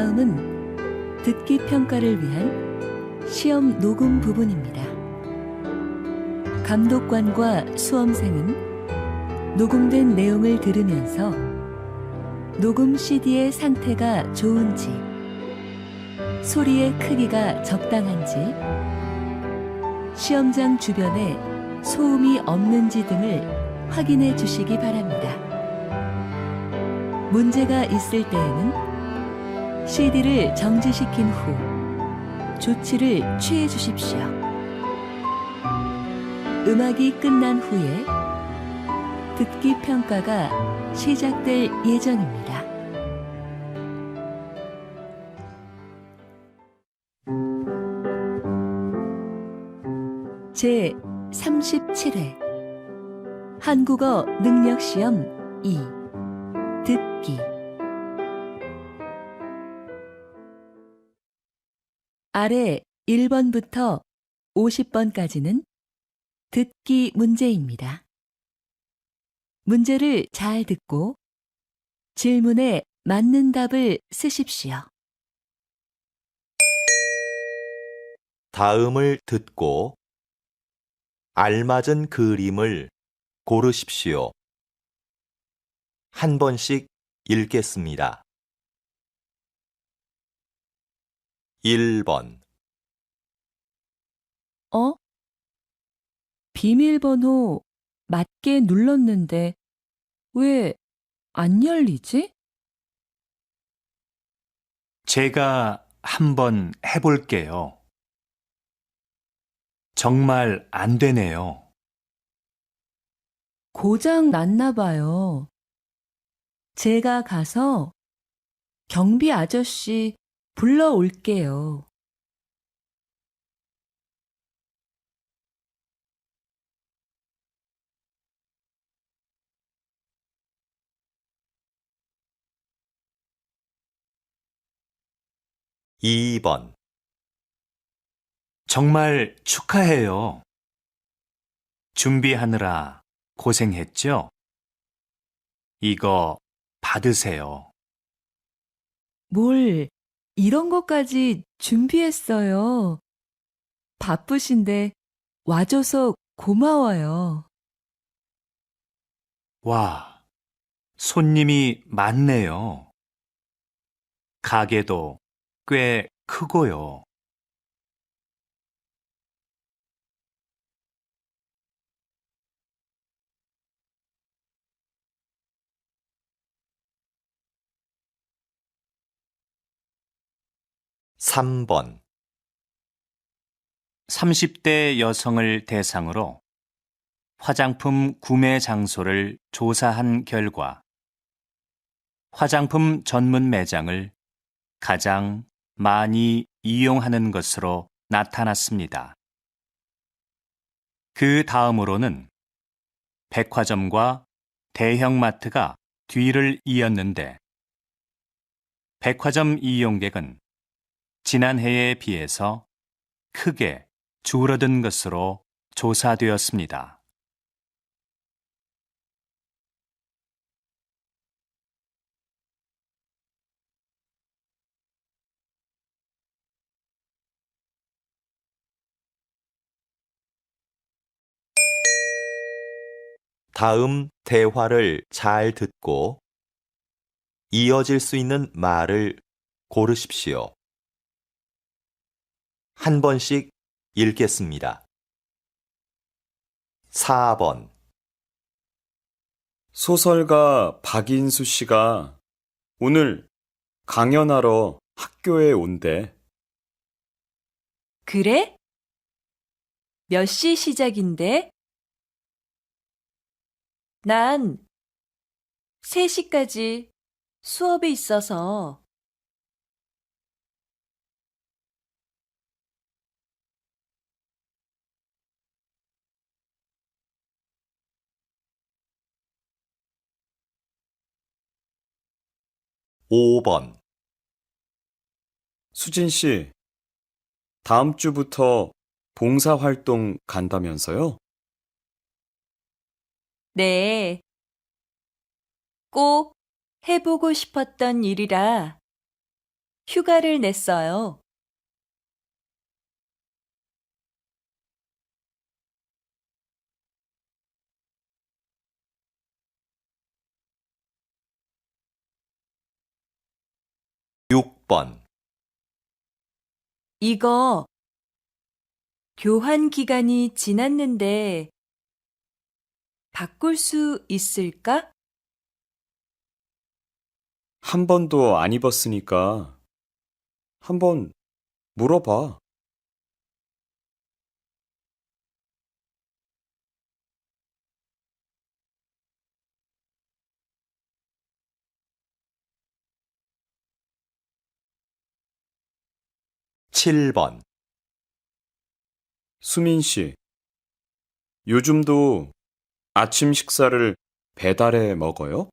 다음은 듣기 평가를 위한 시험 녹음 부분입니다. 감독관과 수험생은 녹음된 내용을 들으면서 녹음 CD의 상태가 좋은지, 소리의 크기가 적당한지, 시험장 주변에 소음이 없는지 등을 확인해 주시기 바랍니다. 문제가 있을 때에는 CD를 정지시킨 후 조치를 취해 주십시오. 음악이 끝난 후에 듣기 평가가 시작될 예정입니다. 제 37회 한국어 능력시험 2 듣기. 아래 1번부터 50번까지는 듣기 문제입니다. 문제를 잘 듣고 질문에 맞는 답을 쓰십시오. 다음을 듣고 알맞은 그림을 고르십시오. 한 번씩 읽겠습니다. 1번 비밀번호 맞게 눌렀는데 왜 안 열리지? 제가 한번 해볼게요. 정말 안 되네요. 고장 났나 봐요. 제가 가서 경비 아저씨 불러올게요. 2번 정말 축하해요. 준비하느라 고생했죠? 이거 받으세요. 뭘 이런 것까지 준비했어요. 바쁘신데 와줘서 고마워요. 와, 손님이 많네요. 가게도 꽤 크고요. 3번 30대 여성을 대상으로 화장품 구매 장소를 조사한 결과 화장품 전문 매장을 가장 많이 이용하는 것으로 나타났습니다. 그 다음으로는 백화점과 대형마트가 뒤를 이었는데 백화점 이용객은 지난해에 비해서 크게 줄어든 것으로 조사되었습니다. 다음 대화를 잘 듣고 이어질 수 있는 말을 고르십시오. 한 번씩 읽겠습니다. 4번 소설가 박인수 씨가 오늘 강연하러 학교에 온대. 그래? 몇 시 시작인데? 난 3시까지 수업이 있어서. 5번 수진 씨, 다음 주부터 봉사활동 간다면서요? 네. 꼭 해보고 싶었던 일이라 휴가를 냈어요. 육 번 이거 교환 기간이 지났는데 바꿀 수 있을까? 한 번도 안 입었으니까 한번 물어봐. 7번 수민 씨, 요즘도 아침 식사를 배달해 먹어요?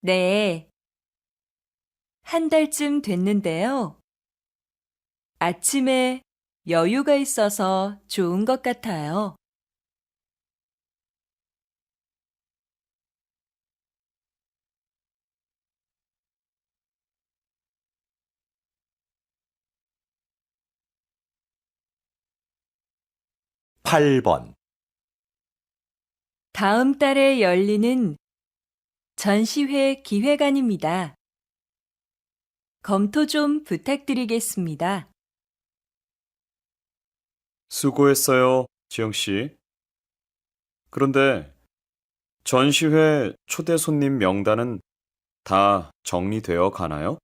네. 한 달쯤 됐는데요. 아침에 여유가 있어서 좋은 것 같아요. 8번 다음 달에 열리는 전시회 기획안입니다. 검토 좀 부탁드리겠습니다. 수고했어요, 지영 씨. 그런데 전시회 초대 손님 명단은 다 정리되어 가나요?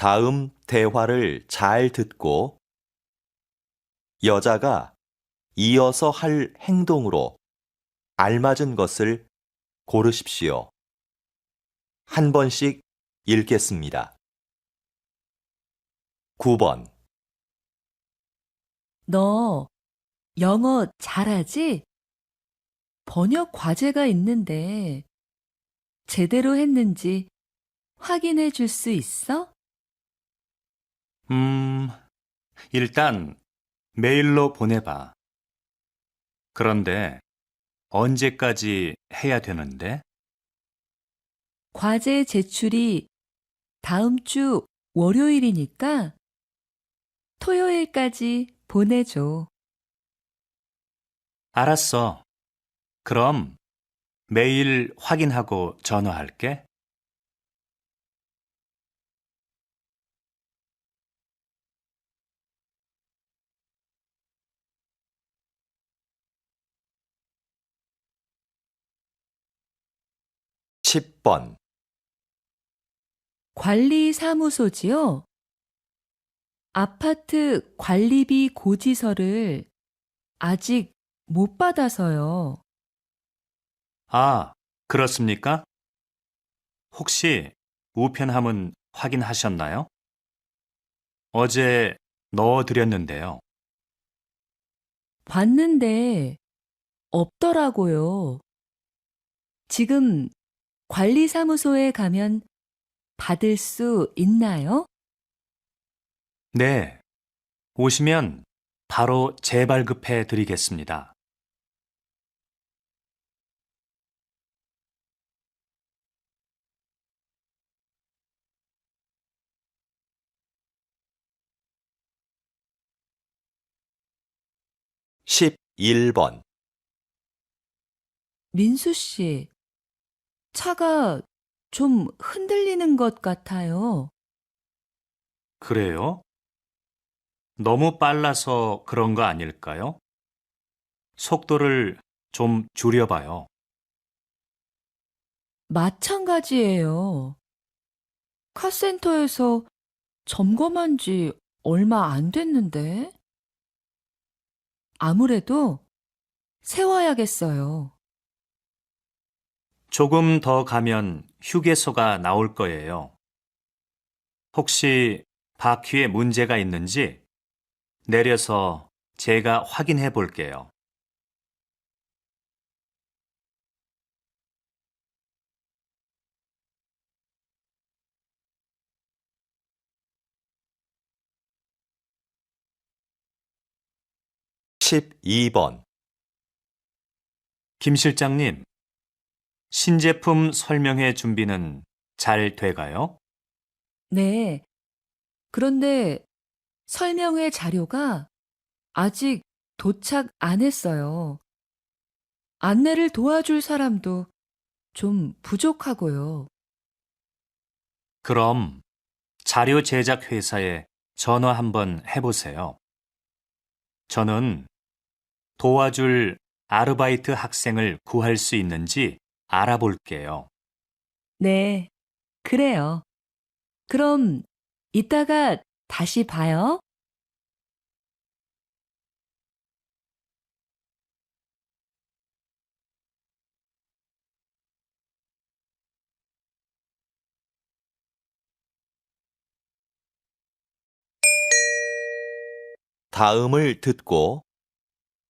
'다음 대화를 잘 듣고 여자가 이어서 할 행동으로 알맞은 것을 고르십시오. 한 번씩 읽겠습니다. 9번 너 영어 잘하지? 번역 과제가 있는데 제대로 했는지 확인해 줄 수 있어? 일단 메일로 보내봐. 그런데 언제까지 해야 되는데? 과제 제출이 다음 주 월요일이니까 토요일까지 보내줘. 알았어. 그럼 메일 확인하고 전화할게. 10번 관리사무소지요? 아파트 관리비 고지서를 아직 못 받아서요. 아, 그렇습니까? 혹시 우편함은 확인하셨나요? 어제 넣어드렸는데요. 봤는데 없더라고요. 지금 관리사무소에 가면 받을 수 있나요? 네, 오시면 바로 재발급해 드리겠습니다. 11번 민수 씨, 차가 좀 흔들리는 것 같아요. 그래요? 너무 빨라서 그런 거 아닐까요? 속도를 좀 줄여봐요. 마찬가지예요. 카센터에서 점검한 지 얼마 안 됐는데. 아무래도 세워야겠어요. 조금 더 가면 휴게소가 나올 거예요. 혹시 바퀴에 문제가 있는지 내려서 제가 확인해 볼게요. 12번, 김 실장님, 신제품 설명회 준비는 잘 돼가요? 네. 그런데 설명회 자료가 아직 도착 안 했어요. 안내를 도와줄 사람도 좀 부족하고요. 그럼 자료 제작 회사에 전화 한번 해보세요. 저는 도와줄 아르바이트 학생을 구할 수 있는지 알아볼게요. 네, 그래요. 그럼 이따가 다시 봐요. 다음을 듣고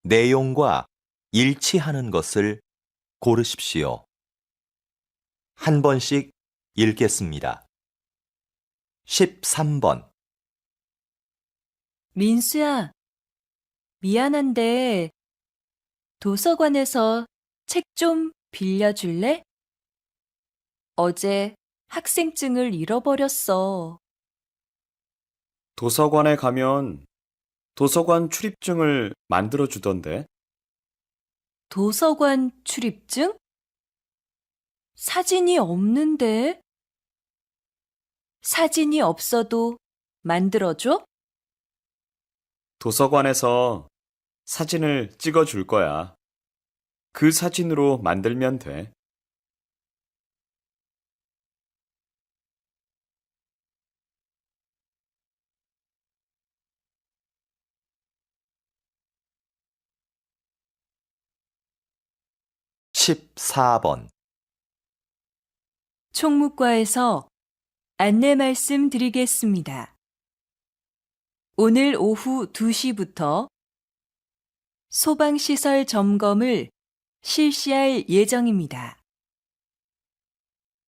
내용과 일치하는 것을 고르십시오. 한 번씩 읽겠습니다. 13번, 민수야, 미안한데 도서관에서 책 좀 빌려줄래? 어제 학생증을 잃어버렸어. 도서관에 가면 도서관 출입증을 만들어 주던데. 도서관 출입증? 사진이 없는데? 사진이 없어도 만들어줘? 도서관에서 사진을 찍어 줄 거야. 그 사진으로 만들면 돼. 14번, 총무과에서 안내 말씀 드리겠습니다. 오늘 오후 2시부터 소방시설 점검을 실시할 예정입니다.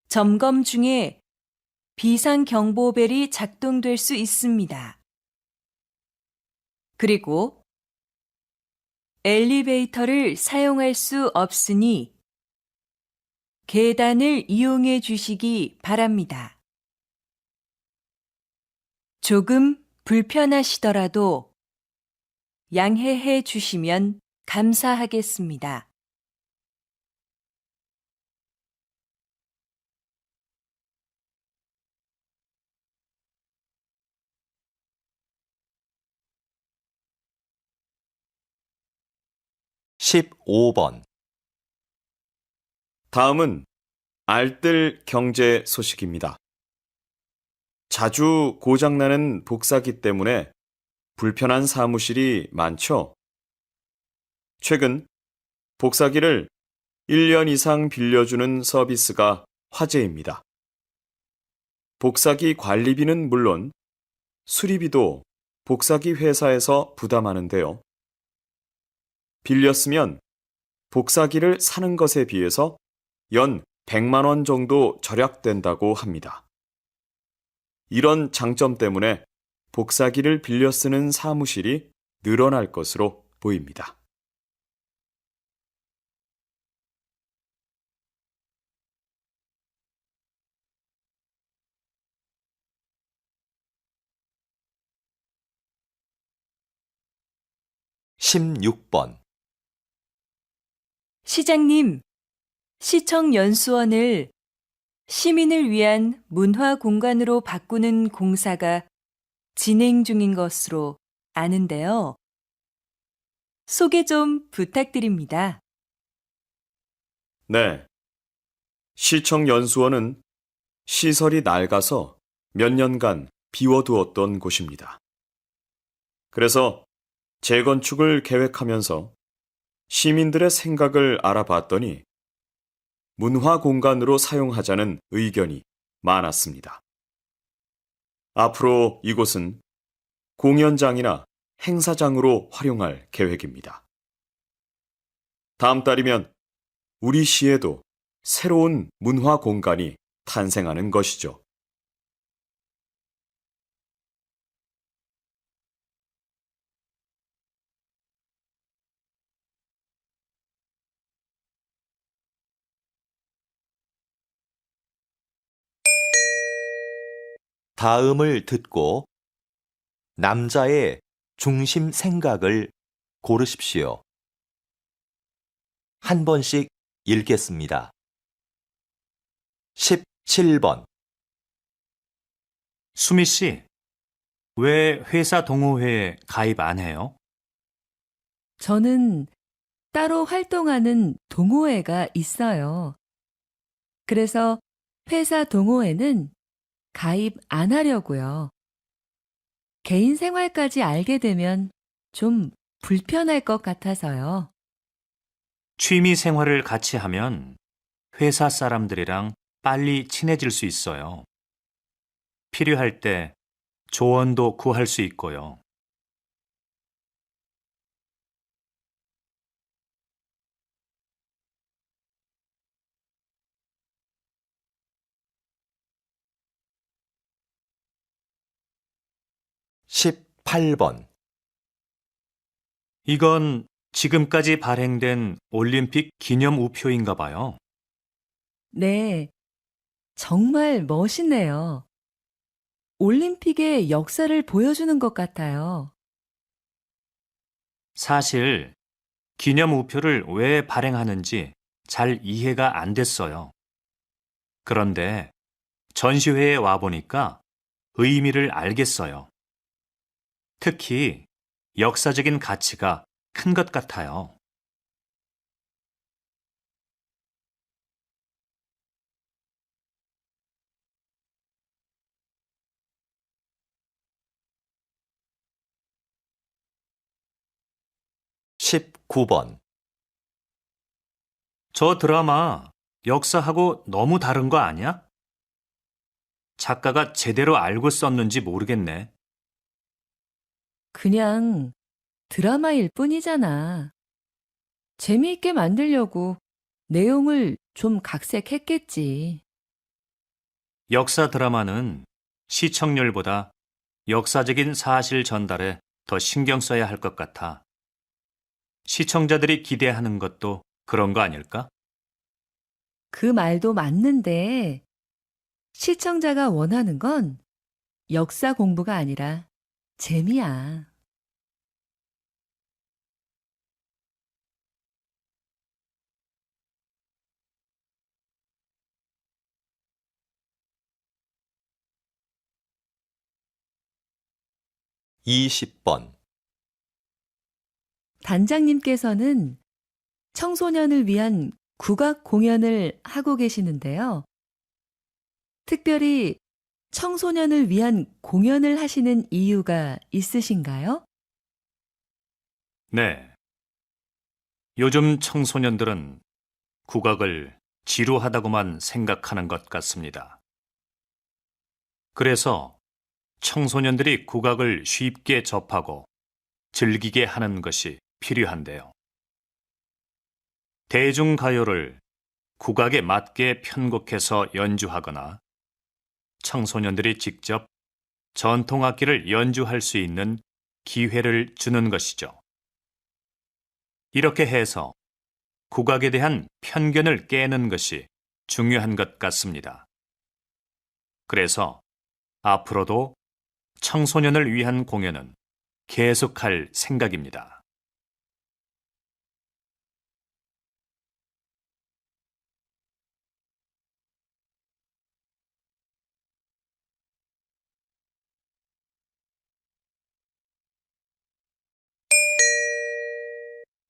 점검 중에 비상경보벨이 작동될 수 있습니다. 그리고 엘리베이터를 사용할 수 없으니 계단을 이용해 주시기 바랍니다. 조금 불편하시더라도 양해해 주시면 감사하겠습니다. 십오 번 다음은 알뜰 경제 소식입니다. 자주 고장나는 복사기 때문에 불편한 사무실이 많죠? 최근 복사기를 1년 이상 빌려주는 서비스가 화제입니다. 복사기 관리비는 물론 수리비도 복사기 회사에서 부담하는데요. 빌렸으면 복사기를 사는 것에 비해서 연 100만 원 정도 절약된다고 합니다. 이런 장점 때문에 복사기를 빌려 쓰는 사무실이 늘어날 것으로 보입니다. 십육 번 시장님, 시청 연수원을 시민을 위한 문화 공간으로 바꾸는 공사가 진행 중인 것으로 아는데요. 소개 좀 부탁드립니다. 네. 시청 연수원은 시설이 낡아서 몇 년간 비워두었던 곳입니다. 그래서 재건축을 계획하면서 시민들의 생각을 알아봤더니 문화 공간으로 사용하자는 의견이 많았습니다. 앞으로 이곳은 공연장이나 행사장으로 활용할 계획입니다. 다음 달이면 우리 시에도 새로운 문화 공간이 탄생하는 것이죠. 다음을 듣고 남자의 중심 생각을 고르십시오. 한 번씩 읽겠습니다. 17번. 수미 씨, 왜 회사 동호회에 가입 안 해요? 저는 따로 활동하는 동호회가 있어요. 그래서 회사 동호회는 가입 안 하려고요. 개인 생활까지 알게 되면 좀 불편할 것 같아서요. 취미 생활을 같이 하면 회사 사람들이랑 빨리 친해질 수 있어요. 필요할 때 조언도 구할 수 있고요. 십팔 번. 이건 지금까지 발행된 올림픽 기념 우표인가 봐요. 네, 정말 멋있네요. 올림픽의 역사를 보여주는 것 같아요. 사실 기념 우표를 왜 발행하는지 잘 이해가 안 됐어요. 그런데 전시회에 와보니까 의미를 알겠어요. 특히 역사적인 가치가 큰 것 같아요. 십구 번. 저 드라마 역사하고 너무 다른 거 아니야? 작가가 제대로 알고 썼는지 모르겠네. 그냥 드라마일 뿐이잖아. 재미있게 만들려고 내용을 좀 각색했겠지. 역사 드라마는 시청률보다 역사적인 사실 전달에 더 신경 써야 할 것 같아. 시청자들이 기대하는 것도 그런 거 아닐까? 그 말도 맞는데 시청자가 원하는 건 역사 공부가 아니라 재미야. 이십 번. 단장님께서는 청소년을 위한 국악 공연을 하고 계시는데요. 특별히 청소년을 위한 공연을 하시는 이유가 있으신가요? 네. 요즘 청소년들은 국악을 지루하다고만 생각하는 것 같습니다. 그래서 청소년들이 국악을 쉽게 접하고 즐기게 하는 것이 필요한데요. 대중가요를 국악에 맞게 편곡해서 연주하거나 청소년들이 직접 전통악기를 연주할 수 있는 기회를 주는 것이죠. 이렇게 해서 국악에 대한 편견을 깨는 것이 중요한 것 같습니다. 그래서 앞으로도 청소년을 위한 공연은 계속할 생각입니다.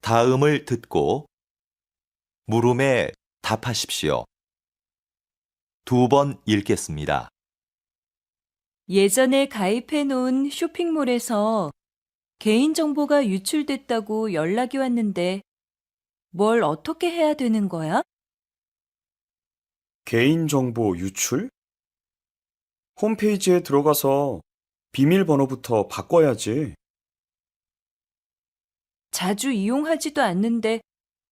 다음을 듣고 물음에 답하십시오. 두 번 읽겠습니다. 예전에 가입해 놓은 쇼핑몰에서 개인정보가 유출됐다고 연락이 왔는데 뭘 어떻게 해야 되는 거야? 개인정보 유출? 홈페이지에 들어가서 비밀번호부터 바꿔야지. 자주 이용하지도 않는데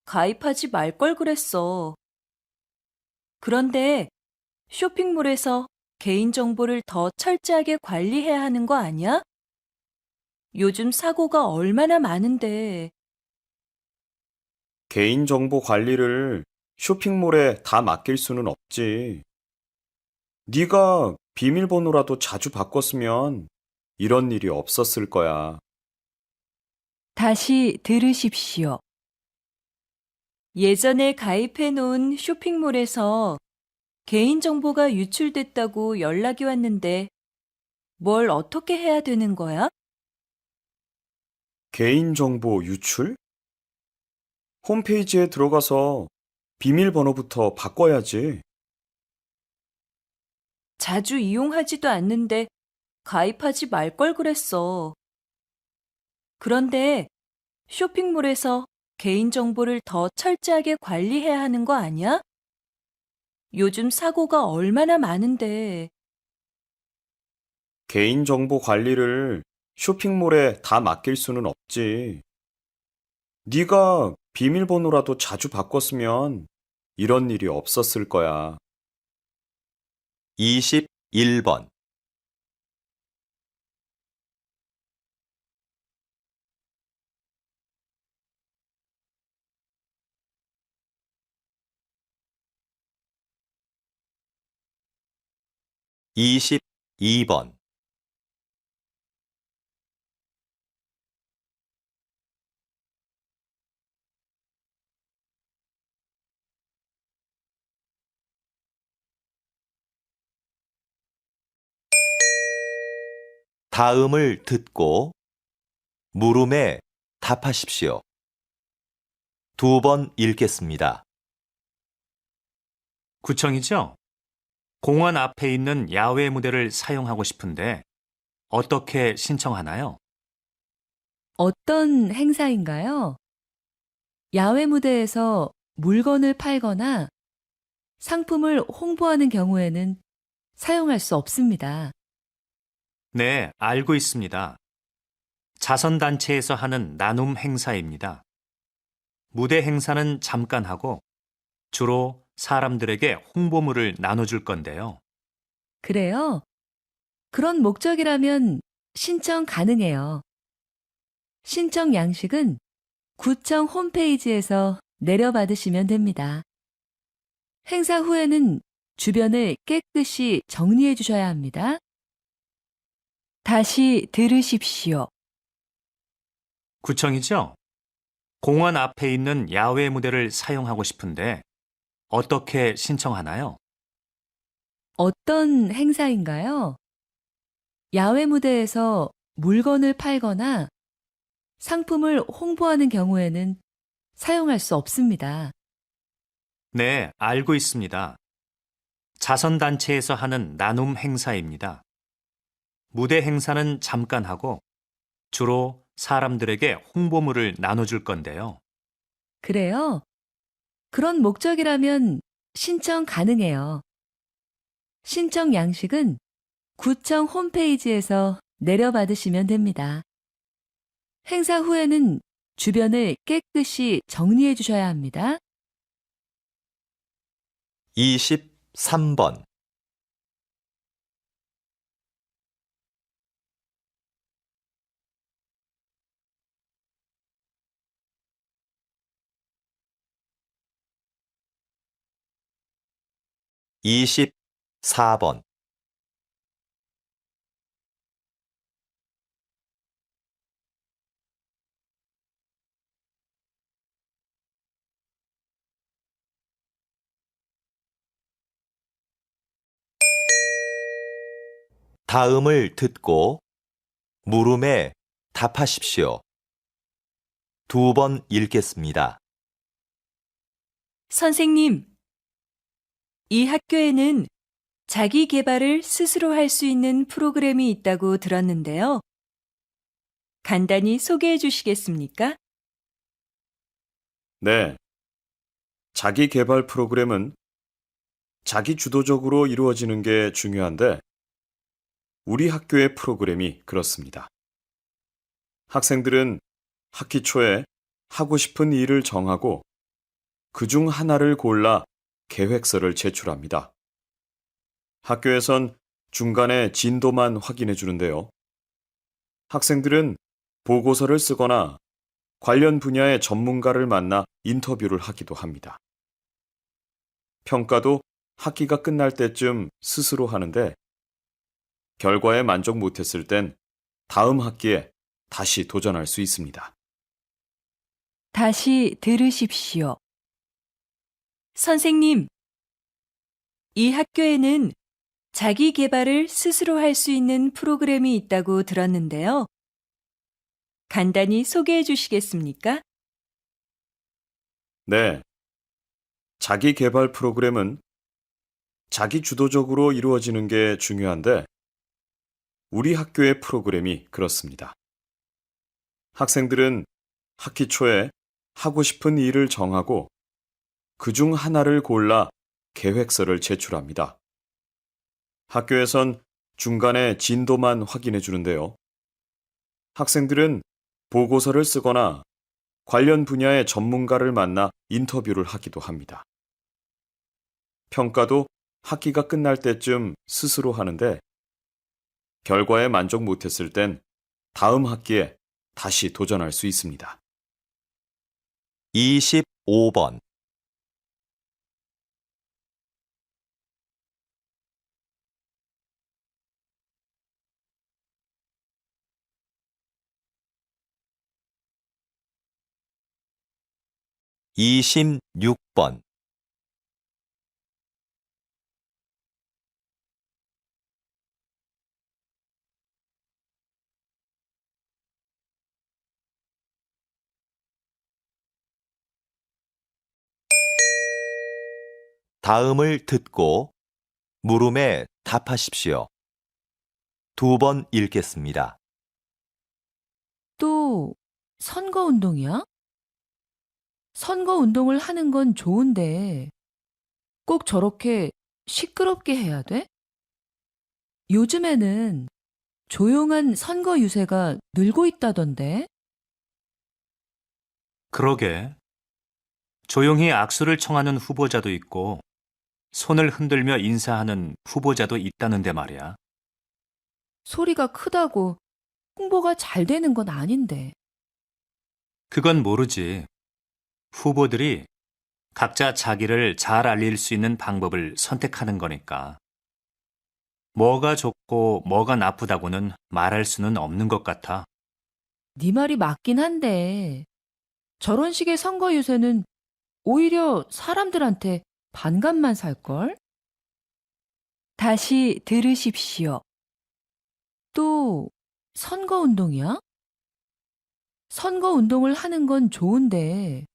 가입하지 말 걸 그랬어. 그런데 쇼핑몰에서 개인정보를 더 철저하게 관리해야 하는 거 아니야? 요즘 사고가 얼마나 많은데. 개인정보 관리를 쇼핑몰에 다 맡길 수는 없지. 네가 비밀번호라도 자주 바꿨으면 이런 일이 없었을 거야. 다시 들으십시오. 예전에 가입해 놓은 쇼핑몰에서 개인정보가 유출됐다고 연락이 왔는데 뭘 어떻게 해야 되는 거야? 개인정보 유출? 홈페이지에 들어가서 비밀번호부터 바꿔야지. 자주 이용하지도 않는데 가입하지 말 걸 그랬어. 그런데 쇼핑몰에서 개인정보를 더 철저하게 관리해야 하는 거 아니야? 요즘 사고가 얼마나 많은데. 개인정보 관리를 쇼핑몰에 다 맡길 수는 없지. 네가 비밀번호라도 자주 바꿨으면 이런 일이 없었을 거야. 21번. (22번) 다음을 듣고 물음에 답하십시오. 2번 읽겠습니다. 구청이죠? 공원 앞에 있는 야외 무대를 사용하고 싶은데 어떻게 신청하나요? 어떤 행사인가요? 야외 무대에서 물건을 팔거나 상품을 홍보하는 경우에는 사용할 수 없습니다. 네, 알고 있습니다. 자선단체에서 하는 나눔 행사입니다. 무대 행사는 잠깐 하고 주로 사람들에게 홍보물을 나눠줄 건데요. 그래요? 그런 목적이라면 신청 가능해요. 신청 양식은 구청 홈페이지에서 내려받으시면 됩니다. 행사 후에는 주변을 깨끗이 정리해 주셔야 합니다. 다시 들으십시오. 구청이죠? 공원 앞에 있는 야외 무대를 사용하고 싶은데 어떻게 신청하나요? 어떤 행사인가요? 야외 무대에서 물건을 팔거나 상품을 홍보하는 경우에는 사용할 수 없습니다. 네, 알고 있습니다. 자선단체에서 하는 나눔 행사입니다. 무대 행사는 잠깐 하고 주로 사람들에게 홍보물을 나눠줄 건데요. 그래요? 그런 목적이라면 신청 가능해요. 신청 양식은 구청 홈페이지에서 내려받으시면 됩니다. 행사 후에는 주변을 깨끗이 정리해 주셔야 합니다. 23번. (24번) 다음을 듣고 물음에 답하십시오. 2번 읽겠습니다. 선생님, 이 학교에는 자기 개발을 스스로 할 수 있는 프로그램이 있다고 들었는데요. 간단히 소개해 주시겠습니까? 네. 자기 개발 프로그램은 자기 주도적으로 이루어지는 게 중요한데 우리 학교의 프로그램이 그렇습니다. 학생들은 학기 초에 하고 싶은 일을 정하고 그중 하나를 골라 계획서를 제출합니다. 학교에선 중간에 진도만 확인해 주는데요. 학생들은 보고서를 쓰거나 관련 분야의 전문가를 만나 인터뷰를 하기도 합니다. 평가도 학기가 끝날 때쯤 스스로 하는데 결과에 만족 못했을 땐 다음 학기에 다시 도전할 수 있습니다. 다시 들으십시오. 선생님, 이 학교에는 자기 개발을 스스로 할 수 있는 프로그램이 있다고 들었는데요. 간단히 소개해 주시겠습니까? 네. 자기 개발 프로그램은 자기 주도적으로 이루어지는 게 중요한데 우리 학교의 프로그램이 그렇습니다. 학생들은 학기 초에 하고 싶은 일을 정하고 그중 하나를 골라 계획서를 제출합니다. 학교에선 중간에 진도만 확인해 주는데요. 학생들은 보고서를 쓰거나 관련 분야의 전문가를 만나 인터뷰를 하기도 합니다. 평가도 학기가 끝날 때쯤 스스로 하는데 결과에 만족 못했을 땐 다음 학기에 다시 도전할 수 있습니다. 25번. (26번) 다음을 듣고 물음에 답하십시오. 2번 읽겠습니다. 또 선거운동이야? 선거운동을 하는 건 좋은데 꼭 저렇게 시끄럽게 해야 돼? 요즘에는 조용한 선거 유세가 늘고 있다던데. 그러게. 조용히 악수를 청하는 후보자도 있고 손을 흔들며 인사하는 후보자도 있다는데 말이야. 소리가 크다고 홍보가 잘 되는 건 아닌데. 그건 모르지. 후보들이 각자 자기를 잘 알릴 수 있는 방법을 선택하는 거니까. 뭐가 좋고 뭐가 나쁘다고는 말할 수는 없는 것 같아. 네 말이 맞긴 한데 저런 식의 선거 유세는 오히려 사람들한테 반감만 살걸? 다시 들으십시오. 또 선거운동이야? 선거운동을 하는 건 좋은데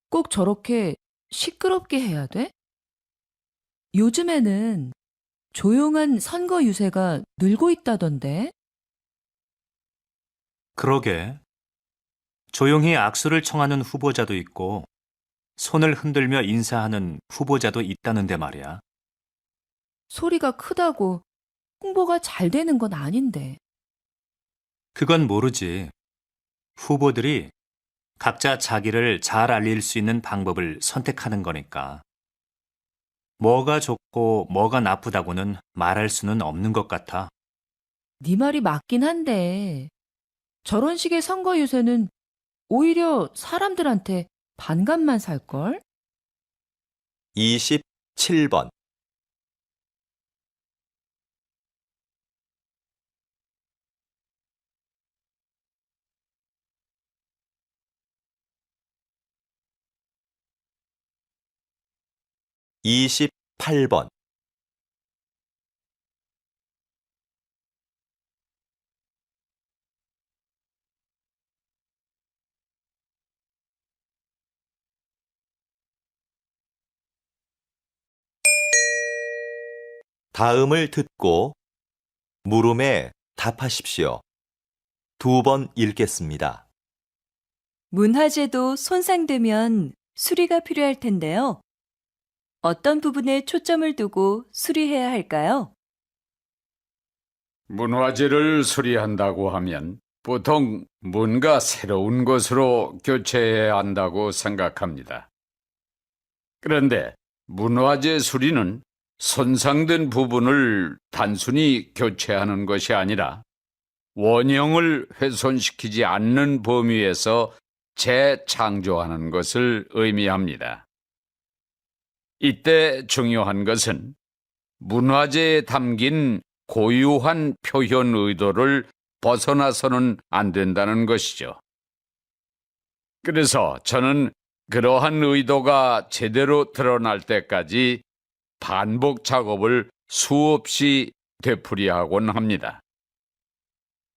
꼭 저렇게 시끄럽게 해야 돼? 요즘에는 조용한 선거 유세가 늘고 있다던데. 그러게. 조용히 악수를 청하는 후보자도 있고 손을 흔들며 인사하는 후보자도 있다는데 말이야. 소리가 크다고 홍보가 잘 되는 건 아닌데. 그건 모르지. 후보들이 각자 자기를 잘 알릴 수 있는 방법을 선택하는 거니까. 뭐가 좋고 뭐가 나쁘다고는 말할 수는 없는 것 같아. 네 말이 맞긴 한데 저런 식의 선거 유세는 오히려 사람들한테 반감만 살걸? 27번. (28번) 다음을 듣고 물음에 답하십시오. 2번 읽겠습니다. 문화재도 손상되면 수리가 필요할 텐데요. 어떤 부분에 초점을 두고 수리해야 할까요? 문화재를 수리한다고 하면 보통 뭔가 새로운 것으로 교체해야 한다고 생각합니다. 그런데 문화재 수리는 손상된 부분을 단순히 교체하는 것이 아니라 원형을 훼손시키지 않는 범위에서 재창조하는 것을 의미합니다. 이때 중요한 것은 문화재에 담긴 고유한 표현 의도를 벗어나서는 안 된다는 것이죠. 그래서 저는 그러한 의도가 제대로 드러날 때까지 반복 작업을 수없이 되풀이하곤 합니다.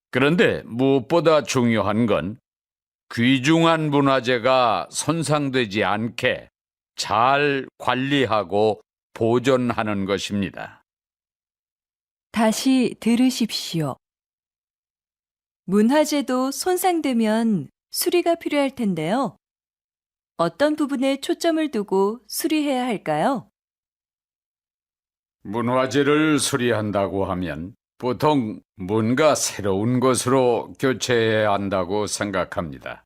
그런데 무엇보다 중요한 건 귀중한 문화재가 손상되지 않게 잘 관리하고 보존하는 것입니다. 다시 들으십시오. 문화재도 손상되면 수리가 필요할 텐데요. 어떤 부분에 초점을 두고 수리해야 할까요? 문화재를 수리한다고 하면 보통 뭔가 새로운 것으로 교체해야 한다고 생각합니다.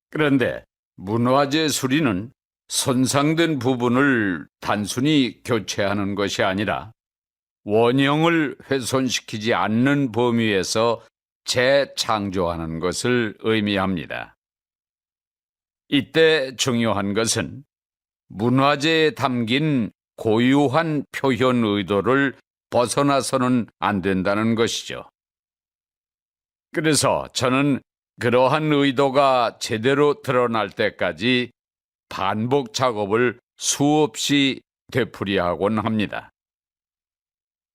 그런데 문화재 수리는 손상된 부분을 단순히 교체하는 것이 아니라 원형을 훼손시키지 않는 범위에서 재창조하는 것을 의미합니다. 이때 중요한 것은 문화재에 담긴 고유한 표현 의도를 벗어나서는 안 된다는 것이죠. 그래서 저는 그러한 의도가 제대로 드러날 때까지 반복 작업을 수없이 되풀이하곤 합니다.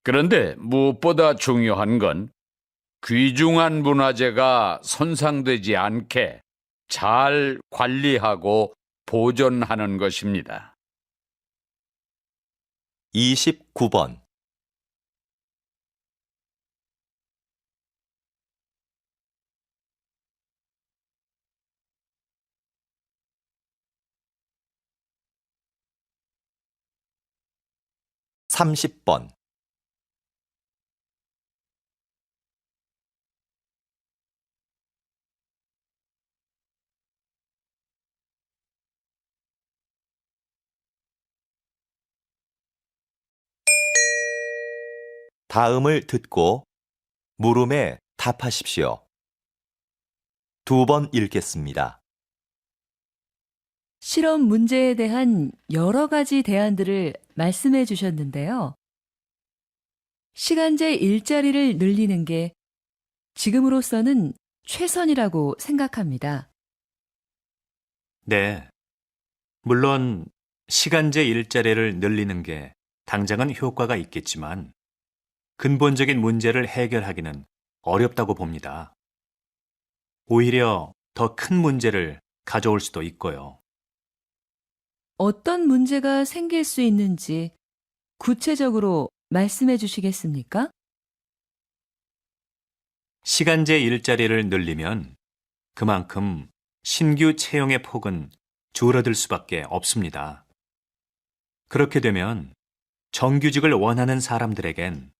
그런데 무엇보다 중요한 건 귀중한 문화재가 손상되지 않게 잘 관리하고 보존하는 것입니다. 29번. (30번) 다음을 듣고 물음에 답하십시오. 2번 읽겠습니다. 실험 문제에 대한 여러 가지 대안들을 말씀해 주셨는데요. 시간제 일자리를 늘리는 게 지금으로서는 최선이라고 생각합니다. 네. 물론 시간제 일자리를 늘리는 게 당장은 효과가 있겠지만 근본적인 문제를 해결하기는 어렵다고 봅니다. 오히려 더 큰 문제를 가져올 수도 있고요. 어떤 문제가 생길 수 있는지 구체적으로 말씀해 주시겠습니까? 시간제 일자리를 늘리면 그만큼 신규 채용의 폭은 줄어들 수밖에 없습니다. 그렇게 되면 정규직을 원하는 사람들에겐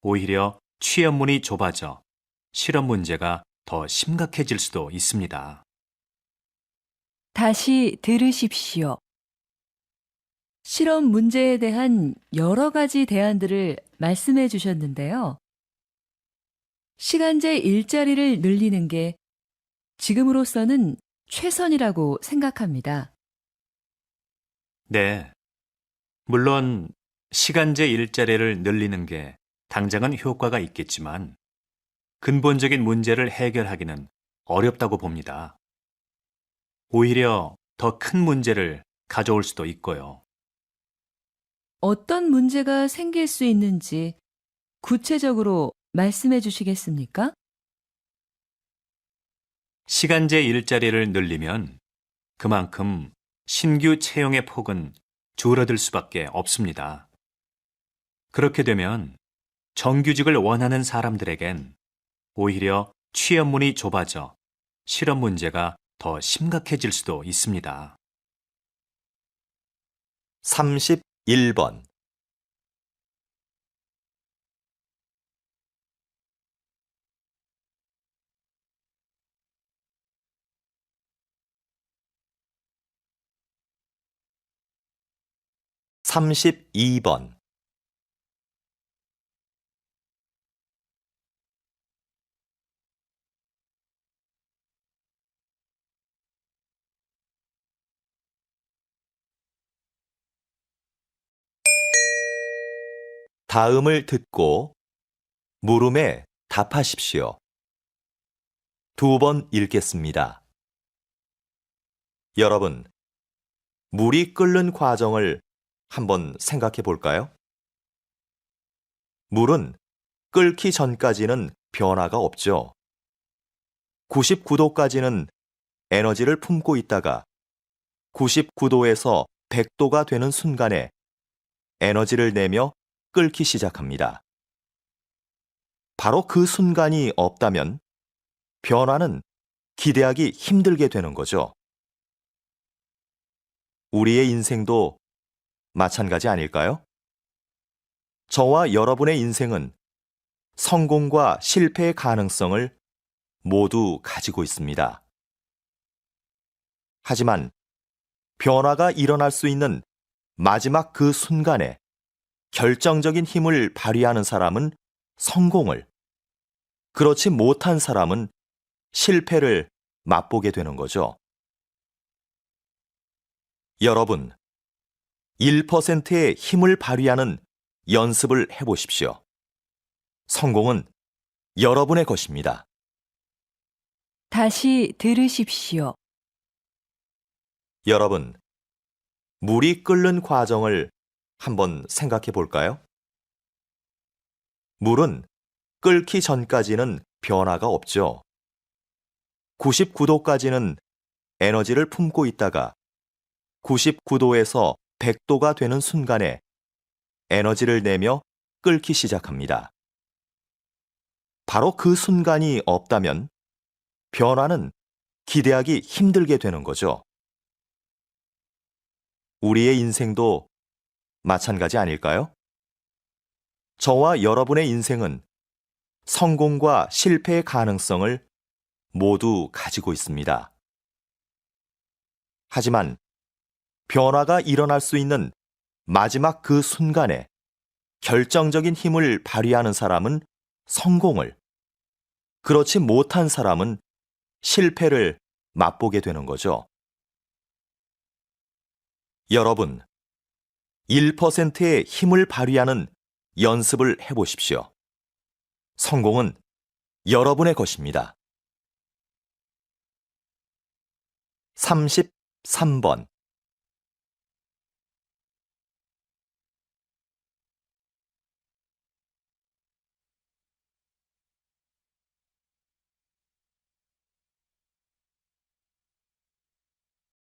오히려 취업문이 좁아져 실업 문제가 더 심각해질 수도 있습니다. 다시 들으십시오. 실험 문제에 대한 여러 가지 대안들을 말씀해 주셨는데요. 시간제 일자리를 늘리는 게 지금으로서는 최선이라고 생각합니다. 네. 물론 시간제 일자리를 늘리는 게 당장은 효과가 있겠지만 근본적인 문제를 해결하기는 어렵다고 봅니다. 오히려 더 큰 문제를 가져올 수도 있고요. 어떤 문제가 생길 수 있는지 구체적으로 말씀해 주시겠습니까? 시간제 일자리를 늘리면 그만큼 신규 채용의 폭은 줄어들 수밖에 없습니다. 그렇게 되면 정규직을 원하는 사람들에겐 오히려 취업문이 좁아져 실업 문제가 더 심각해질 수도 있습니다. 31번. (32번) 다음을 듣고 물음에 답하십시오. 2번 읽겠습니다. 여러분, 물이 끓는 과정을 한번 생각해 볼까요? 물은 끓기 전까지는 변화가 없죠. 99도까지는 에너지를 품고 있다가 99도에서 100도가 되는 순간에 에너지를 내며 끓기 시작합니다. 바로 그 순간이 없다면 변화는 기대하기 힘들게 되는 거죠. 우리의 인생도 마찬가지 아닐까요? 저와 여러분의 인생은 성공과 실패의 가능성을 모두 가지고 있습니다. 하지만 변화가 일어날 수 있는 마지막 그 순간에 결정적인 힘을 발휘하는 사람은 성공을, 그렇지 못한 사람은 실패를 맛보게 되는 거죠. 여러분, 1%의 힘을 발휘하는 연습을 해보십시오. 성공은 여러분의 것입니다. 다시 들으십시오. 여러분, 물이 끓는 과정을 한번 생각해 볼까요? 물은 끓기 전까지는 변화가 없죠. 99도까지는 에너지를 품고 있다가 99도에서 100도가 되는 순간에 에너지를 내며 끓기 시작합니다. 바로 그 순간이 없다면 변화는 기대하기 힘들게 되는 거죠. 우리의 인생도 마찬가지 아닐까요? 저와 여러분의 인생은 성공과 실패의 가능성을 모두 가지고 있습니다. 하지만 변화가 일어날 수 있는 마지막 그 순간에 결정적인 힘을 발휘하는 사람은 성공을, 그렇지 못한 사람은 실패를 맛보게 되는 거죠. 여러분, 1%의 힘을 발휘하는 연습을 해보십시오. 성공은 여러분의 것입니다. 33번.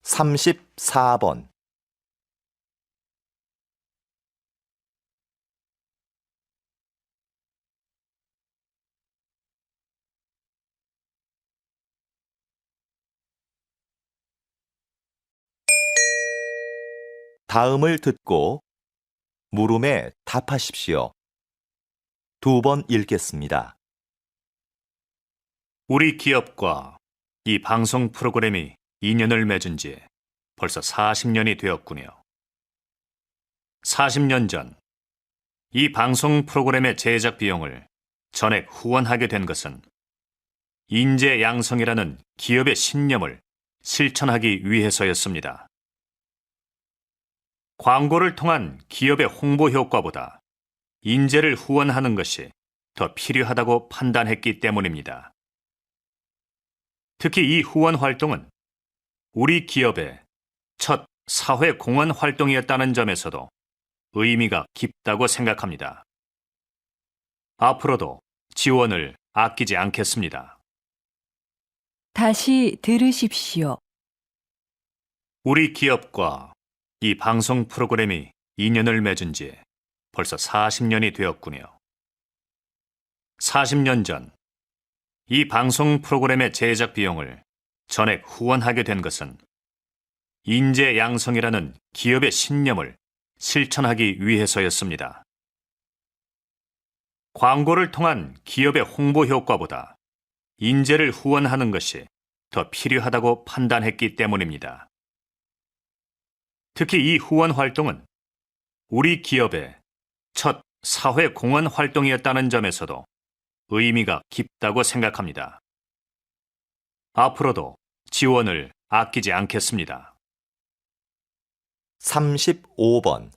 삼십사 번. 다음을 듣고 물음에 답하십시오. 2번 읽겠습니다. 우리 기업과 이 방송 프로그램이 인연을 맺은 지 벌써 40년이 되었군요. 40년 전, 이 방송 프로그램의 제작 비용을 전액 후원하게 된 것은 인재 양성이라는 기업의 신념을 실천하기 위해서였습니다. 광고를 통한 기업의 홍보 효과보다 인재를 후원하는 것이 더 필요하다고 판단했기 때문입니다. 특히 이 후원 활동은 우리 기업의 첫 사회 공헌 활동이었다는 점에서도 의미가 깊다고 생각합니다. 앞으로도 지원을 아끼지 않겠습니다. 다시 들으십시오. 우리 기업과 이 방송 프로그램이 인연을 맺은 지 벌써 40년이 되었군요. 40년 전, 이 방송 프로그램의 제작 비용을 전액 후원하게 된 것은 인재 양성이라는 기업의 신념을 실천하기 위해서였습니다. 광고를 통한 기업의 홍보 효과보다 인재를 후원하는 것이 더 필요하다고 판단했기 때문입니다. 특히 이 후원 활동은 우리 기업의 첫 사회 공헌 활동이었다는 점에서도 의미가 깊다고 생각합니다. 앞으로도 지원을 아끼지 않겠습니다. 35번.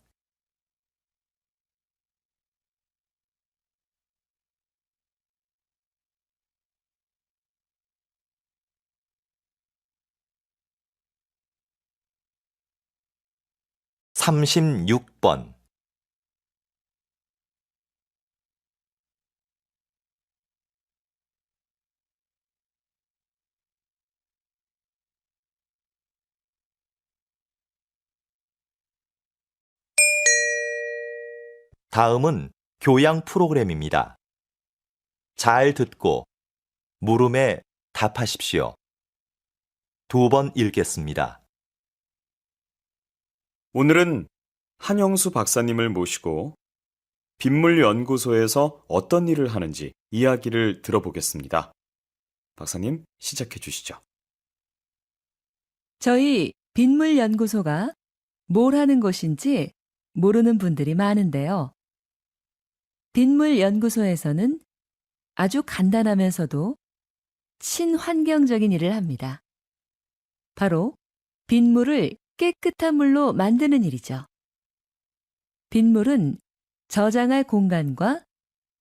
36번. 다음은 교양 프로그램입니다. 잘 듣고 물음에 답하십시오. 2번 읽겠습니다. 오늘은 한영수 박사님을 모시고 빗물연구소에서 어떤 일을 하는지 이야기를 들어보겠습니다. 박사님, 시작해 주시죠. 저희 빗물연구소가 뭘 하는 곳인지 모르는 분들이 많은데요. 빗물연구소에서는 아주 간단하면서도 친환경적인 일을 합니다. 바로 빗물을 깨끗한 물로 만드는 일이죠. 빗물은 저장할 공간과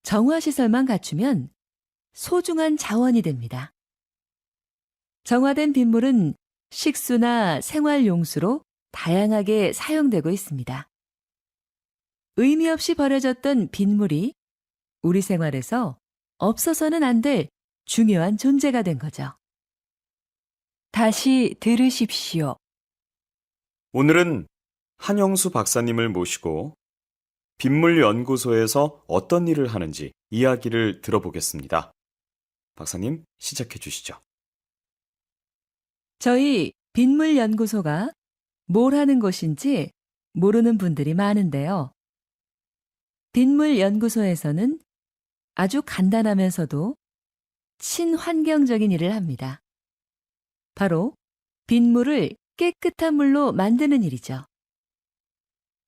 정화시설만 갖추면 소중한 자원이 됩니다. 정화된 빗물은 식수나 생활용수로 다양하게 사용되고 있습니다. 의미 없이 버려졌던 빗물이 우리 생활에서 없어서는 안 될 중요한 존재가 된 거죠. 다시 들으십시오. 오늘은 한영수 박사님을 모시고 빗물연구소에서 어떤 일을 하는지 이야기를 들어보겠습니다. 박사님, 시작해 주시죠. 저희 빗물연구소가 뭘 하는 곳인지 모르는 분들이 많은데요. 빗물연구소에서는 아주 간단하면서도 친환경적인 일을 합니다. 바로 빗물을 깨끗한 물로 만드는 일이죠.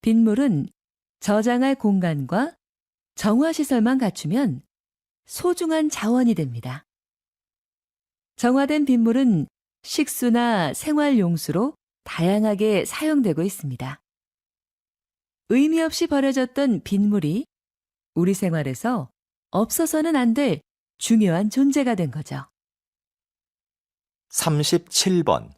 빗물은 저장할 공간과 정화시설만 갖추면 소중한 자원이 됩니다. 정화된 빗물은 식수나 생활용수로 다양하게 사용되고 있습니다. 의미 없이 버려졌던 빗물이 우리 생활에서 없어서는 안 될 중요한 존재가 된 거죠. 37번.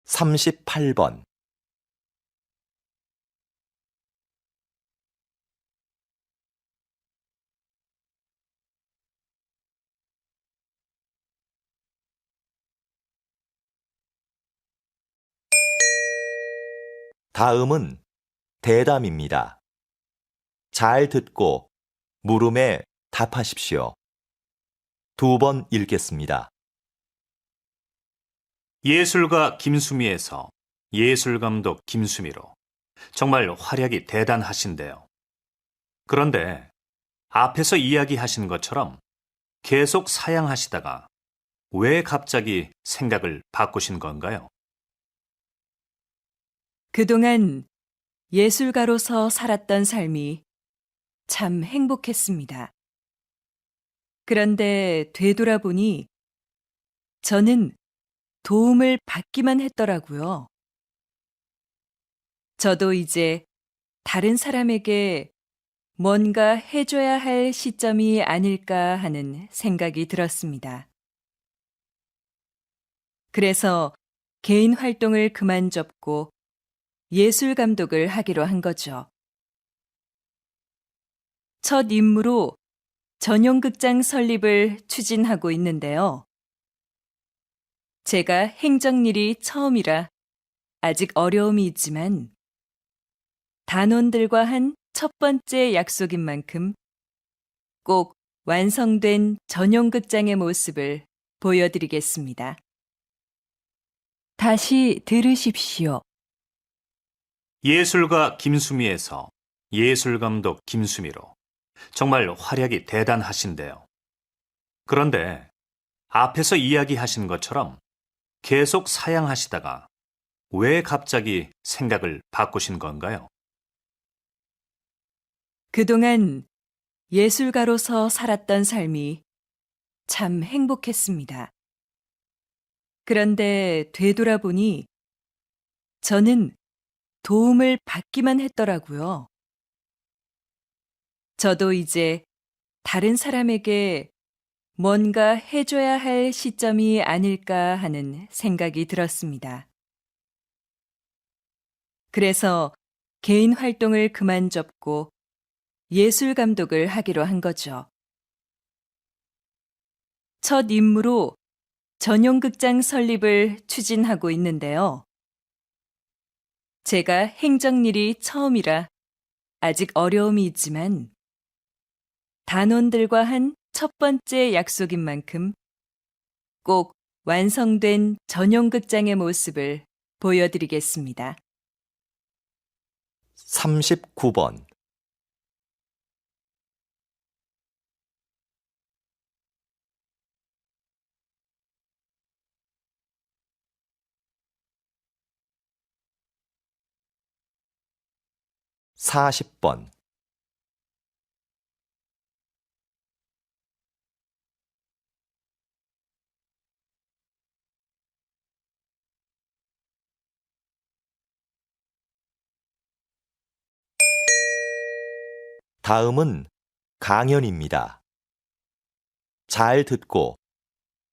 (38번) 다음은 대담입니다. 잘 듣고 물음에 답하십시오. 2번 읽겠습니다. 예술가 김수미에서 예술감독 김수미로 정말 활약이 대단하신데요. 그런데 앞에서 이야기하신 것처럼 계속 사양하시다가 왜 갑자기 생각을 바꾸신 건가요? 그동안 예술가로서 살았던 삶이 참 행복했습니다. 그런데 되돌아보니 저는 도움을 받기만 했더라고요. 저도 이제 다른 사람에게 뭔가 해줘야 할 시점이 아닐까 하는 생각이 들었습니다. 그래서 개인 활동을 그만 접고 예술 감독을 하기로 한 거죠. 첫 임무로 전용 극장 설립을 추진하고 있는데요. 제가 행정일이 처음이라 아직 어려움이 있지만 단원들과 한 첫 번째 약속인 만큼 꼭 완성된 전용 극장의 모습을 보여드리겠습니다. 다시 들으십시오. 예술가 김수미에서 예술감독 김수미로 정말 활약이 대단하신데요. 그런데 앞에서 이야기하신 것처럼 계속 사양하시다가 왜 갑자기 생각을 바꾸신 건가요? 그동안 예술가로서 살았던 삶이 참 행복했습니다. 그런데 되돌아보니 저는 도움을 받기만 했더라고요. 저도 이제 다른 사람에게 뭔가 해줘야 할 시점이 아닐까 하는 생각이 들었습니다. 그래서 개인 활동을 그만 접고 예술 감독을 하기로 한 거죠. 첫 임무로 전용 극장 설립을 추진하고 있는데요. 제가 행정일이 처음이라 아직 어려움이 있지만 단원들과 한 첫 번째 약속인 만큼 꼭 완성된 전용 극장의 모습을 보여드리겠습니다. 39번. 사십 번. 다음은 강연입니다. 잘 듣고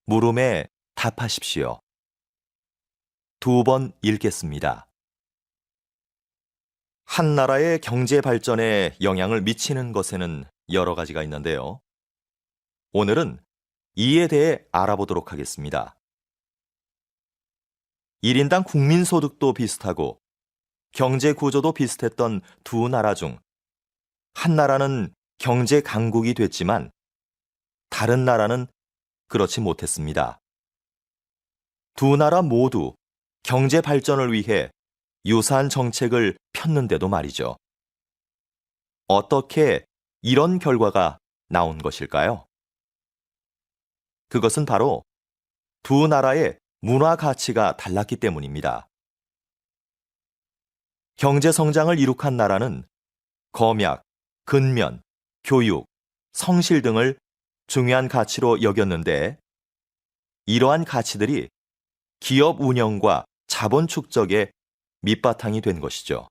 물음에 답하십시오. 2번 읽겠습니다. 한 나라의 경제 발전에 영향을 미치는 것에는 여러 가지가 있는데요. 오늘은 이에 대해 알아보도록 하겠습니다. 1인당 국민소득도 비슷하고 경제 구조도 비슷했던 두 나라 중 한 나라는 경제 강국이 됐지만 다른 나라는 그렇지 못했습니다. 두 나라 모두 경제 발전을 위해 유사한 정책을 폈는데도 말이죠. 어떻게 이런 결과가 나온 것일까요? 그것은 바로 두 나라의 문화 가치가 달랐기 때문입니다. 경제 성장을 이룩한 나라는 검약, 근면, 교육, 성실 등을 중요한 가치로 여겼는데 이러한 가치들이 기업 운영과 자본 축적의 밑바탕이 된 것이죠.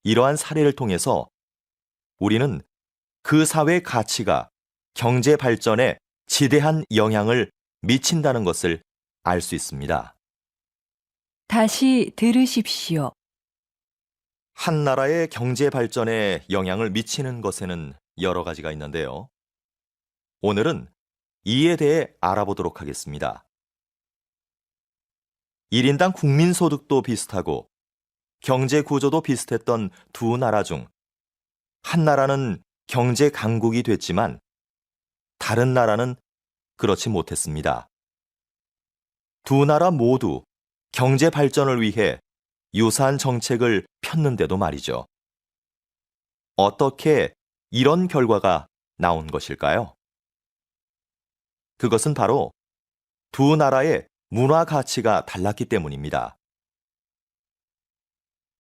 이러한 사례를 통해서 우리는 그 사회 가치가 경제 발전에 지대한 영향을 미친다는 것을 알 수 있습니다. 다시 들으십시오. 한 나라의 경제 발전에 영향을 미치는 것에는 여러 가지가 있는데요. 오늘은 이에 대해 알아보도록 하겠습니다. 1인당 국민소득도 비슷하고 경제 구조도 비슷했던 두 나라 중 한 나라는 경제 강국이 됐지만 다른 나라는 그렇지 못했습니다. 두 나라 모두 경제 발전을 위해 유사한 정책을 폈는데도 말이죠. 어떻게 이런 결과가 나온 것일까요? 그것은 바로 두 나라의 문화 가치가 달랐기 때문입니다.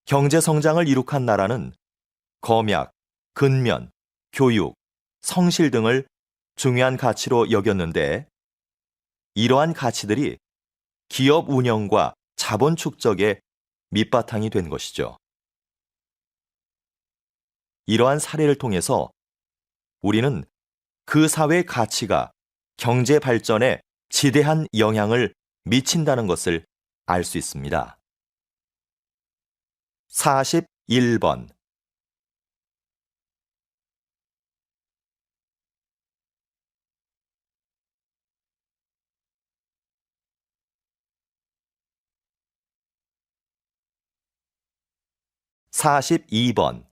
경제 성장을 이룩한 나라는 검약, 근면, 교육, 성실 등을 중요한 가치로 여겼는데 이러한 가치들이 기업 운영과 자본 축적의 밑바탕이 된 것이죠. 이러한 사례를 통해서 우리는 그 사회 가치가 경제 발전에 지대한 영향을 미친다는 것을 알 수 있습니다. 41번. (42번)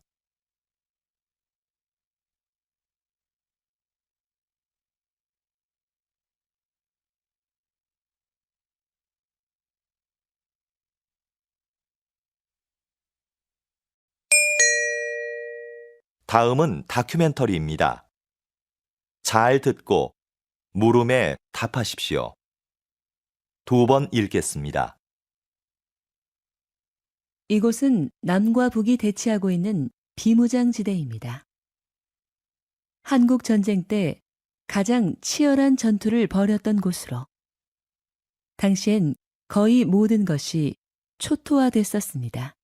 다음은 다큐멘터리입니다. 잘 듣고 물음에 답하십시오. 2번 읽겠습니다. 이곳은 남과 북이 대치하고 있는 비무장지대입니다. 한국 전쟁 때 가장 치열한 전투를 벌였던 곳으로 당시엔 거의 모든 것이 초토화됐었습니다.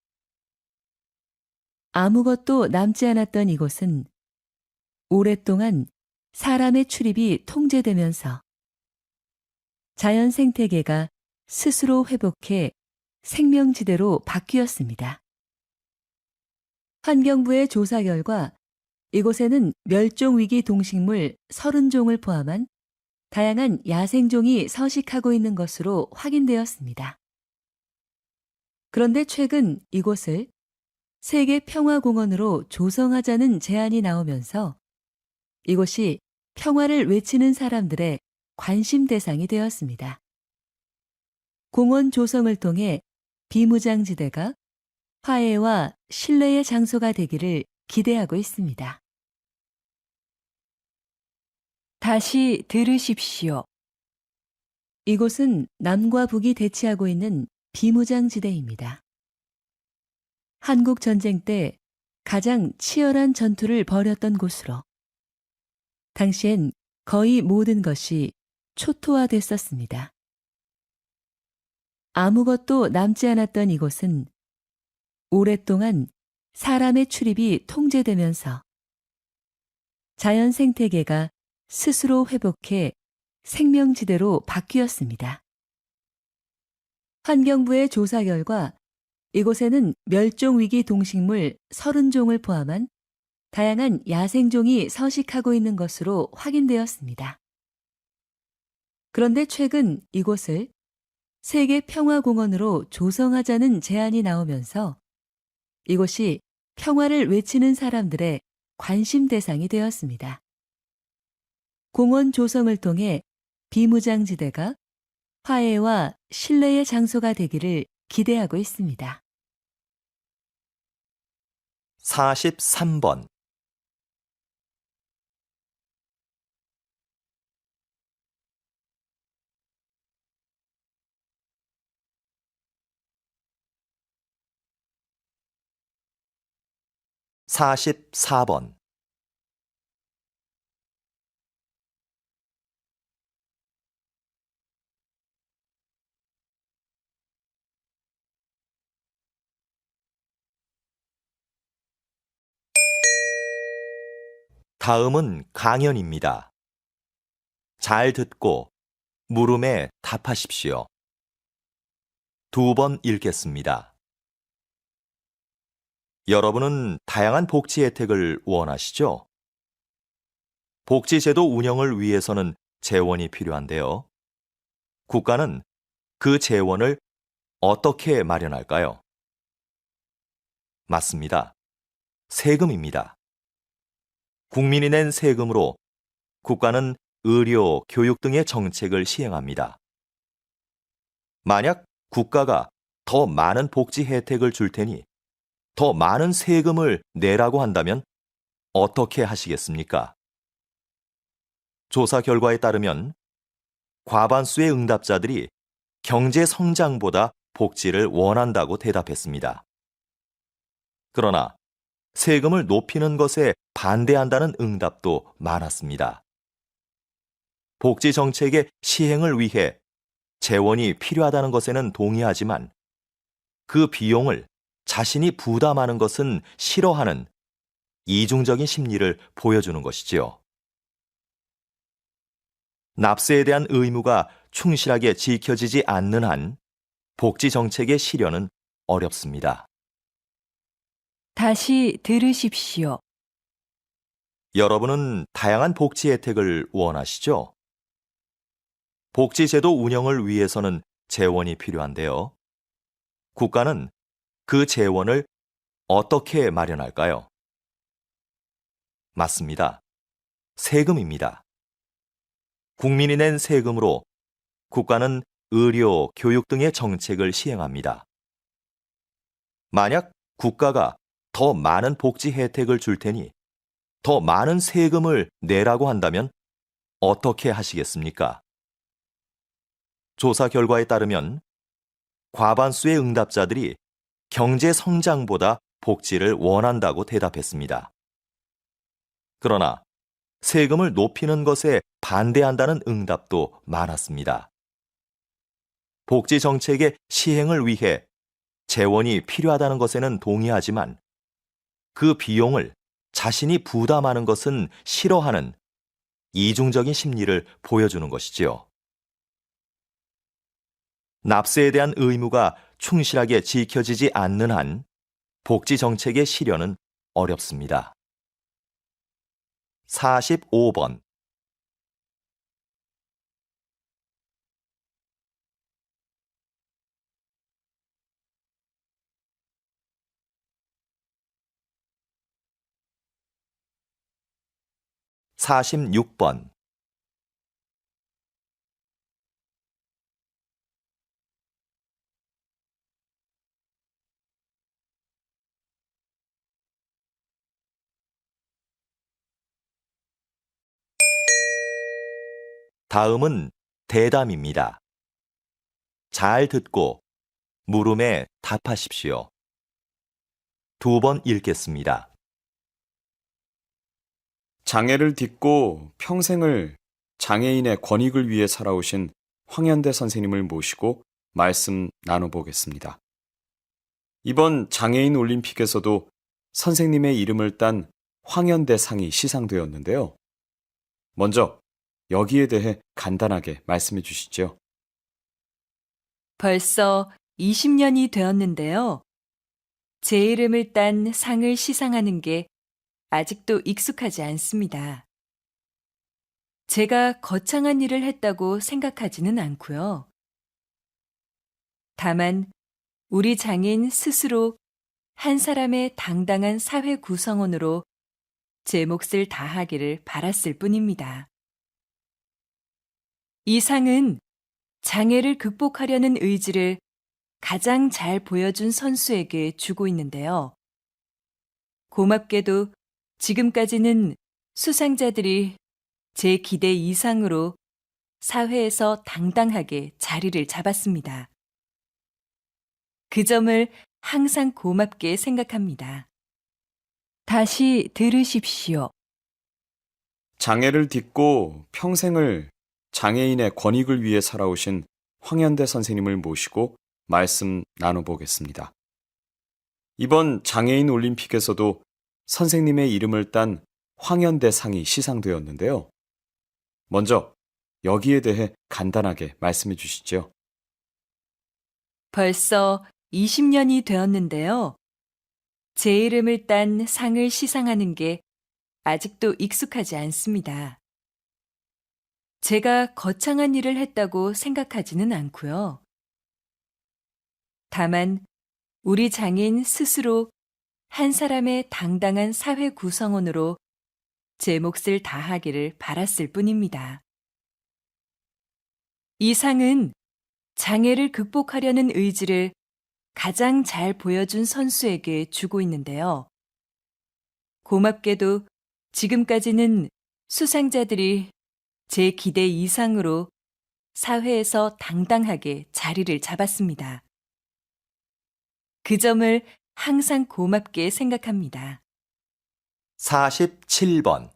아무것도 남지 않았던 이곳은 오랫동안 사람의 출입이 통제되면서 자연 생태계가 스스로 회복해 생명지대로 바뀌었습니다. 환경부의 조사 결과 이곳에는 멸종위기 동식물 30종을 포함한 다양한 야생종이 서식하고 있는 것으로 확인되었습니다. 그런데 최근 이곳을 세계평화공원으로 조성하자는 제안이 나오면서 이곳이 평화를 외치는 사람들의 관심 대상이 되었습니다. 공원 조성을 통해 비무장지대가 화해와 신뢰의 장소가 되기를 기대하고 있습니다. 다시 들으십시오. 이곳은 남과 북이 대치하고 있는 비무장지대입니다. 한국 전쟁 때 가장 치열한 전투를 벌였던 곳으로 당시엔 거의 모든 것이 초토화됐었습니다. 아무것도 남지 않았던 이곳은 오랫동안 사람의 출입이 통제되면서 자연 생태계가 스스로 회복해 생명지대로 바뀌었습니다. 환경부의 조사 결과 이곳에는 멸종위기 동식물 30종을 포함한 다양한 야생종이 서식하고 있는 것으로 확인되었습니다. 그런데 최근 이곳을 세계평화공원으로 조성하자는 제안이 나오면서 이곳이 평화를 외치는 사람들의 관심 대상이 되었습니다. 공원 조성을 통해 비무장지대가 화해와 신뢰의 장소가 되기를 기대하고 있습니다. 43번. (44번) 다음은 강연입니다. 잘 듣고 물음에 답하십시오. 2번 읽겠습니다. 여러분은 다양한 복지 혜택을 원하시죠? 복지제도 운영을 위해서는 재원이 필요한데요. 국가는 그 재원을 어떻게 마련할까요? 맞습니다. 세금입니다. 국민이 낸 세금으로 국가는 의료, 교육 등의 정책을 시행합니다. 만약 국가가 더 많은 복지 혜택을 줄 테니 더 많은 세금을 내라고 한다면 어떻게 하시겠습니까? 조사 결과에 따르면 과반수의 응답자들이 경제 성장보다 복지를 원한다고 대답했습니다. 그러나 세금을 높이는 것에 반대한다는 응답도 많았습니다. 복지 정책의 시행을 위해 재원이 필요하다는 것에는 동의하지만 그 비용을 자신이 부담하는 것은 싫어하는 이중적인 심리를 보여주는 것이지요. 납세에 대한 의무가 충실하게 지켜지지 않는 한 복지 정책의 실현은 어렵습니다. 다시 들으십시오. 여러분은 다양한 복지 혜택을 원하시죠? 복지제도 운영을 위해서는 재원이 필요한데요. 국가는 그 재원을 어떻게 마련할까요? 맞습니다. 세금입니다. 국민이 낸 세금으로 국가는 의료, 교육 등의 정책을 시행합니다. 만약 국가가 더 많은 복지 혜택을 줄 테니 더 많은 세금을 내라고 한다면 어떻게 하시겠습니까? 조사 결과에 따르면 과반수의 응답자들이 경제 성장보다 복지를 원한다고 대답했습니다. 그러나 세금을 높이는 것에 반대한다는 응답도 많았습니다. 복지 정책의 시행을 위해 재원이 필요하다는 것에는 동의하지만 그 비용을 자신이 부담하는 것은 싫어하는 이중적인 심리를 보여주는 것이지요. 납세에 대한 의무가 충실하게 지켜지지 않는 한 복지 정책의 실현은 어렵습니다. 45번. (46번) 다음은 대담입니다. 잘 듣고 물음에 답하십시오. 2번 읽겠습니다. 장애를 딛고 평생을 장애인의 권익을 위해 살아오신 황현대 선생님을 모시고 말씀 나눠보겠습니다. 이번 장애인 올림픽에서도 선생님의 이름을 딴 황현대 상이 시상되었는데요. 먼저 여기에 대해 간단하게 말씀해 주시죠. 벌써 20년이 되었는데요. 제 이름을 딴 상을 시상하는 게 아직도 익숙하지 않습니다. 제가 거창한 일을 했다고 생각하지는 않고요. 다만 우리 장애인 스스로 한 사람의 당당한 사회 구성원으로 제 몫을 다하기를 바랐을 뿐입니다. 이 상은 장애를 극복하려는 의지를 가장 잘 보여준 선수에게 주고 있는데요. 고맙게도 지금까지는 수상자들이 제 기대 이상으로 사회에서 당당하게 자리를 잡았습니다. 그 점을 항상 고맙게 생각합니다. 다시 들으십시오. 장애를 딛고 평생을 장애인의 권익을 위해 살아오신 황현대 선생님을 모시고 말씀 나눠보겠습니다. 이번 장애인 올림픽에서도 선생님의 이름을 딴 황현대 상이 시상되었는데요. 먼저 여기에 대해 간단하게 말씀해 주시죠. 벌써 20년이 되었는데요. 제 이름을 딴 상을 시상하는 게 아직도 익숙하지 않습니다. 제가 거창한 일을 했다고 생각하지는 않고요. 다만 우리 장애인 스스로 한 사람의 당당한 사회 구성원으로 제 몫을 다하기를 바랐을 뿐입니다. 이 상은 장애를 극복하려는 의지를 가장 잘 보여준 선수에게 주고 있는데요. 고맙게도 지금까지는 수상자들이 제 기대 이상으로 사회에서 당당하게 자리를 잡았습니다. 그 점을 항상 고맙게 생각합니다. 47번.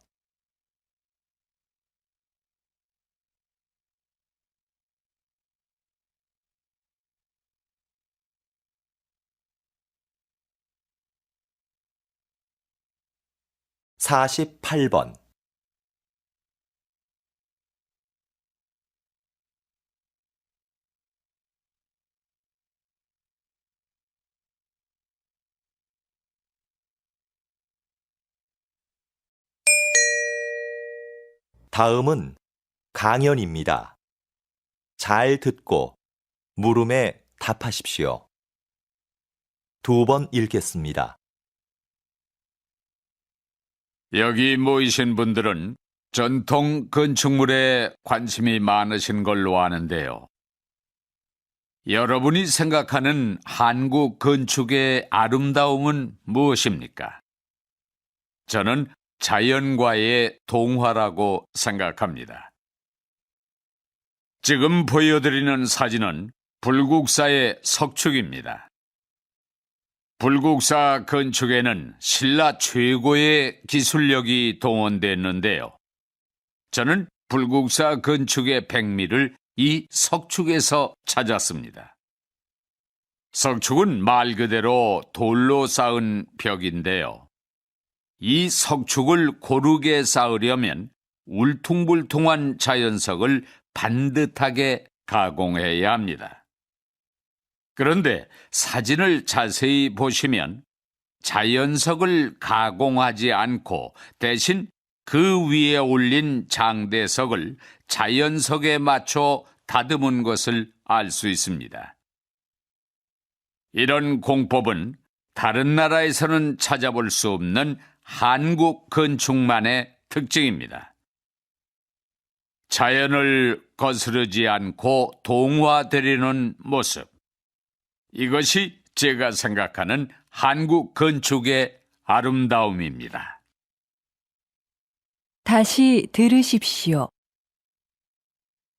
(48번) 다음은 강연입니다. 잘 듣고 물음에 답하십시오. 2번 읽겠습니다. 여기 모이신 분들은 전통 건축물에 관심이 많으신 걸로 아는데요. 여러분이 생각하는 한국 건축의 아름다움은 무엇입니까? 저는 자연과의 동화라고 생각합니다. 지금 보여드리는 사진은 불국사의 석축입니다. 불국사 건축에는 신라 최고의 기술력이 동원됐는데요. 저는 불국사 건축의 백미를 이 석축에서 찾았습니다. 석축은 말 그대로 돌로 쌓은 벽인데요. 이 석축을 고르게 쌓으려면 울퉁불퉁한 자연석을 반듯하게 가공해야 합니다. 그런데 사진을 자세히 보시면 자연석을 가공하지 않고 대신 그 위에 올린 장대석을 자연석에 맞춰 다듬은 것을 알 수 있습니다. 이런 공법은 다른 나라에서는 찾아볼 수 없는 한국 건축만의 특징입니다. 자연을 거스르지 않고 동화되려는 모습. 이것이 제가 생각하는 한국 건축의 아름다움입니다. 다시 들으십시오.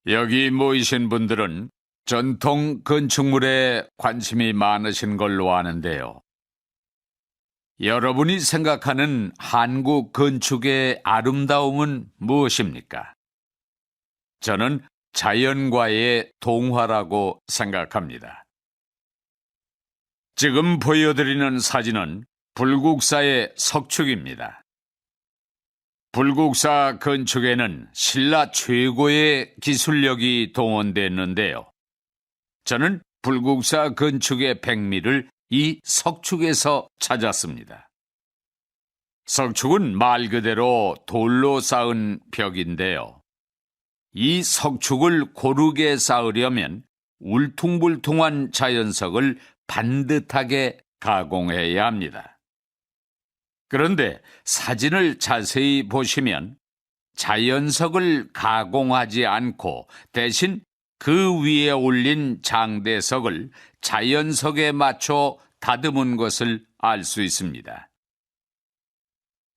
여기 모이신 분들은 전통 건축물에 관심이 많으신 걸로 아는데요. 여러분이 생각하는 한국 건축의 아름다움은 무엇입니까? 저는 자연과의 동화라고 생각합니다. 지금 보여드리는 사진은 불국사의 석축입니다. 불국사 건축에는 신라 최고의 기술력이 동원됐는데요. 저는 불국사 건축의 백미를 이 석축에서 찾았습니다. 석축은 말 그대로 돌로 쌓은 벽인데요. 이 석축을 고르게 쌓으려면 울퉁불퉁한 자연석을 반듯하게 가공해야 합니다. 그런데 사진을 자세히 보시면 자연석을 가공하지 않고 대신 그 위에 올린 장대석을 자연석에 맞춰 다듬은 것을 알 수 있습니다.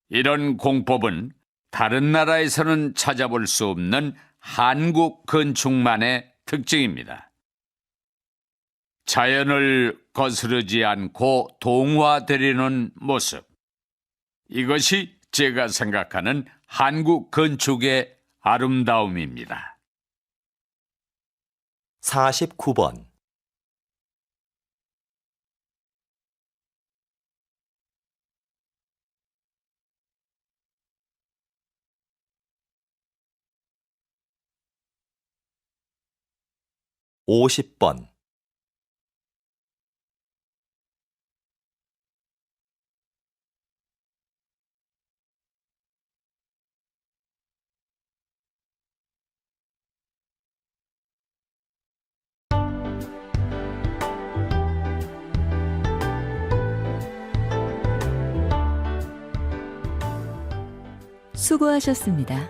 이런 공법은 다른 나라에서는 찾아볼 수 없는 한국 건축만의 특징입니다. 자연을 거스르지 않고 동화되려는 모습. 이것이 제가 생각하는 한국 건축의 아름다움입니다. 49번. (50번) 수고하셨습니다.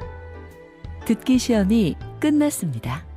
듣기 시험이 끝났습니다.